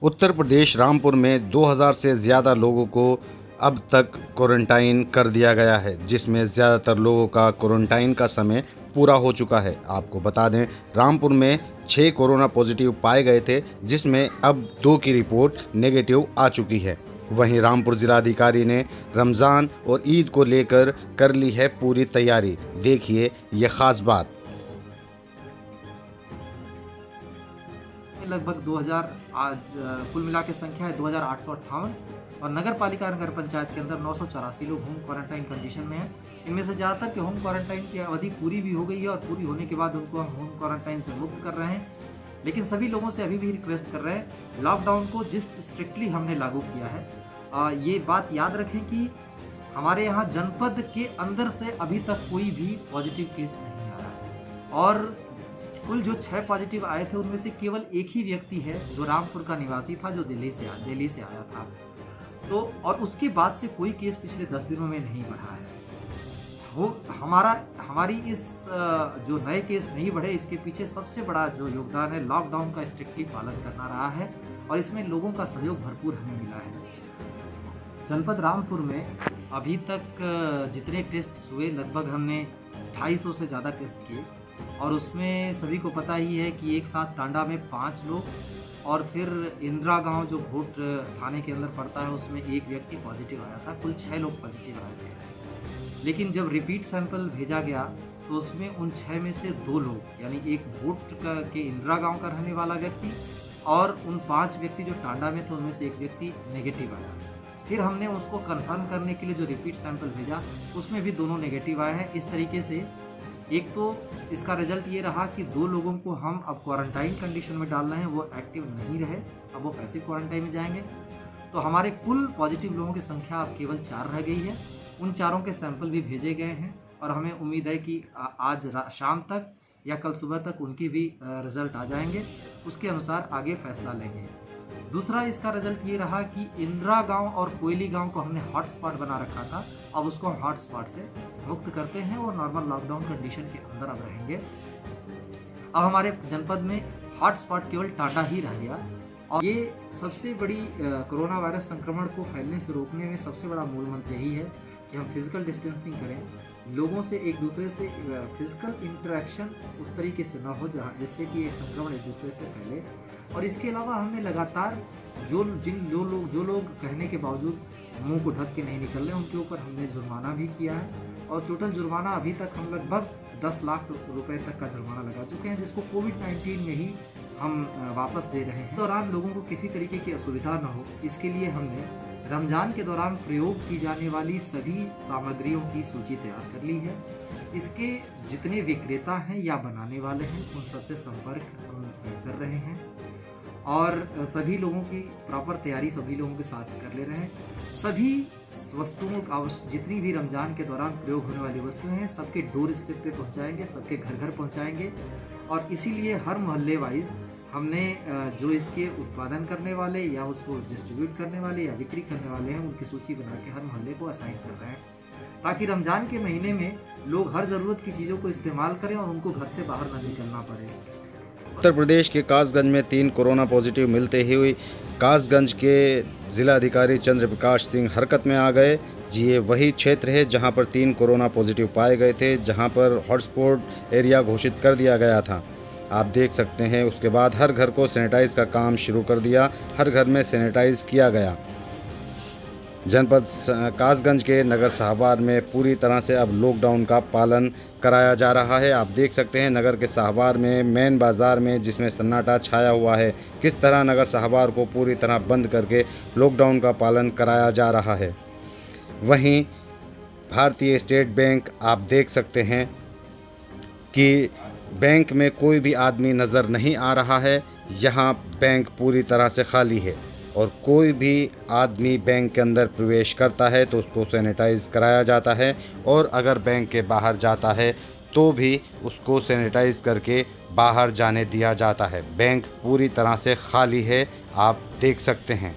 उत्तर प्रदेश रामपुर में 2000 से ज़्यादा लोगों को अब तक क्वारंटाइन कर दिया गया है, जिसमें ज़्यादातर लोगों का क्वारंटाइन का समय पूरा हो चुका है। आपको बता दें, रामपुर में 6 कोरोना पॉजिटिव पाए गए थे, जिसमें अब 2 की रिपोर्ट नेगेटिव आ चुकी है। वहीं रामपुर जिलाधिकारी ने रमज़ान और ईद को लेकर कर ली है पूरी तैयारी। देखिए ये ख़ास बात। लगभग 2000 आज कुल मिला के संख्या है 2858 और नगर पालिका नगर पंचायत के अंदर 984 लोग होम क्वारंटाइन कंडीशन में हैं। इनमें से ज़्यादातर के होम क्वारंटाइन की अवधि पूरी भी हो गई है और पूरी होने के बाद उनको हम होम क्वारंटाइन से मुक्त कर रहे हैं। लेकिन सभी लोगों से अभी भी रिक्वेस्ट कर रहे हैं, लॉकडाउन को जिस स्ट्रिक्टली हमने लागू किया है, ये बात याद रखें कि हमारे यहाँ जनपद के अंदर से अभी तक कोई भी पॉजिटिव केस नहीं आ रहा है और कुल जो 6 पॉजिटिव आए थे उनमें से केवल एक ही व्यक्ति है जो रामपुर का निवासी था, जो दिल्ली से आया था। तो और उसके बाद से कोई केस पिछले 10 दिनों में नहीं बढ़ा है। वो हमारी इस जो नए केस नहीं बढ़े, इसके पीछे सबसे बड़ा जो योगदान है लॉकडाउन का स्ट्रिक्टली पालन करना रहा है और इसमें लोगों का सहयोग भरपूर हमें मिला है। जनपद रामपुर में अभी तक जितने टेस्ट हुए, लगभग हमने 250 से ज़्यादा टेस्ट किए और उसमें सभी को पता ही है कि एक साथ टांडा में 5 लोग और फिर इंदिरा गांव जो भोट थाने के अंदर पड़ता है उसमें एक व्यक्ति पॉजिटिव आया था। कुल 6 लोग पॉजिटिव आए थे। लेकिन जब रिपीट सैंपल भेजा गया तो उसमें उन 6 में से 2 लोग, यानी एक भोट के इंदिरा गांव का रहने वाला व्यक्ति और उन 5 व्यक्ति जो टांडा में थे उनमें से एक व्यक्ति नेगेटिव आया। फिर हमने उसको कंफर्म करने के लिए जो रिपीट सैंपल भेजा उसमें भी दोनों नेगेटिव आए हैं। इस तरीके से एक तो इसका रिजल्ट ये रहा कि 2 लोगों को हम अब क्वारंटाइन कंडीशन में डाल रहे हैं, वो एक्टिव नहीं रहे, अब वो पैसिव क्वारंटाइन में जाएंगे। तो हमारे कुल पॉजिटिव लोगों की संख्या अब केवल 4 रह गई है। उन 4 के सैंपल भी भेजे गए हैं और हमें उम्मीद है कि आज शाम तक या कल सुबह तक उनके भी रिजल्ट आ जाएंगे। उसके अनुसार आगे फैसला लेंगे। दूसरा इसका रिजल्ट ये रहा कि इंदिरा गांव और कोयली गांव को हमने हॉटस्पॉट बना रखा था, अब उसको हम हॉटस्पॉट से मुक्त करते हैं और नॉर्मल लॉकडाउन कंडीशन के अंदर अब रहेंगे। अब हमारे जनपद में हॉटस्पॉट केवल टाटा ही रह गया और ये सबसे बड़ी कोरोना वायरस संक्रमण को फैलने से रोकने में सबसे बड़ा मूल मंत्र यही है कि हम फिजिकल डिस्टेंसिंग करें, लोगों से एक दूसरे से फिजिकल इंटरेक्शन उस तरीके से ना हो जिससे कि ये संक्रमण एक दूसरे से फैले। और इसके अलावा हमने लगातार जो लोग कहने के बावजूद मुंह को ढक के नहीं निकल रहे, उनके ऊपर हमने जुर्माना भी किया है और टोटल जुर्माना अभी तक हम लगभग 10 लाख रुपए तक का जुर्माना लगा चुके हैं, जिसको कोविड-19 में ही हम वापस दे रहे हैं। दौरान लोगों को किसी तरीके की असुविधा न हो, इसके लिए हमने रमजान के दौरान प्रयोग की जाने वाली सभी सामग्रियों की सूची तैयार कर ली है। इसके जितने विक्रेता हैं या बनाने वाले हैं उन सबसे संपर्क हम कर रहे हैं और सभी लोगों की प्रॉपर तैयारी सभी लोगों के साथ कर ले रहे हैं। सभी वस्तुओं का जितनी भी रमजान के दौरान प्रयोग होने वाली वस्तुएं हैं सबके डोर स्टेप पे पहुंचाएंगे, सबके घर घर पहुंचाएंगे और इसीलिए हर मोहल्ले वाइज हमने जो इसके उत्पादन करने वाले या उसको डिस्ट्रीब्यूट करने वाले या बिक्री करने वाले हैं उनकी सूची बना के हर मोहल्ले को असाइन कर रहे हैं, ताकि रमजान के महीने में लोग हर ज़रूरत की चीज़ों को इस्तेमाल करें और उनको घर से बाहर ना निकलना पड़े। उत्तर प्रदेश के कासगंज में 3 कोरोना पॉजिटिव मिलते ही कासगंज के जिलाधिकारी चंद्र प्रकाश सिंह हरकत में आ गए। जी, ये वही क्षेत्र है जहां पर 3 कोरोना पॉजिटिव पाए गए थे, जहां पर हॉटस्पॉट एरिया घोषित कर दिया गया था। आप देख सकते हैं, उसके बाद हर घर को सैनिटाइज का काम शुरू कर दिया, हर घर में सैनिटाइज किया गया। जनपद कासगंज के नगर शाहबाद में पूरी तरह से अब लॉकडाउन का पालन कराया जा रहा है। आप देख सकते हैं नगर के शाहबाद में मेन बाज़ार में जिसमें सन्नाटा छाया हुआ है, किस तरह नगर शाहबाद को पूरी तरह बंद करके लॉकडाउन का पालन कराया जा रहा है। वहीं भारतीय स्टेट बैंक आप देख सकते हैं कि बैंक में कोई भी आदमी नज़र नहीं आ रहा है। यहाँ बैंक पूरी तरह से खाली है और कोई भी आदमी बैंक के अंदर प्रवेश करता है तो उसको सैनिटाइज कराया जाता है और अगर बैंक के बाहर जाता है तो भी उसको सैनिटाइज करके बाहर जाने दिया जाता है। बैंक पूरी तरह से खाली है, आप देख सकते हैं।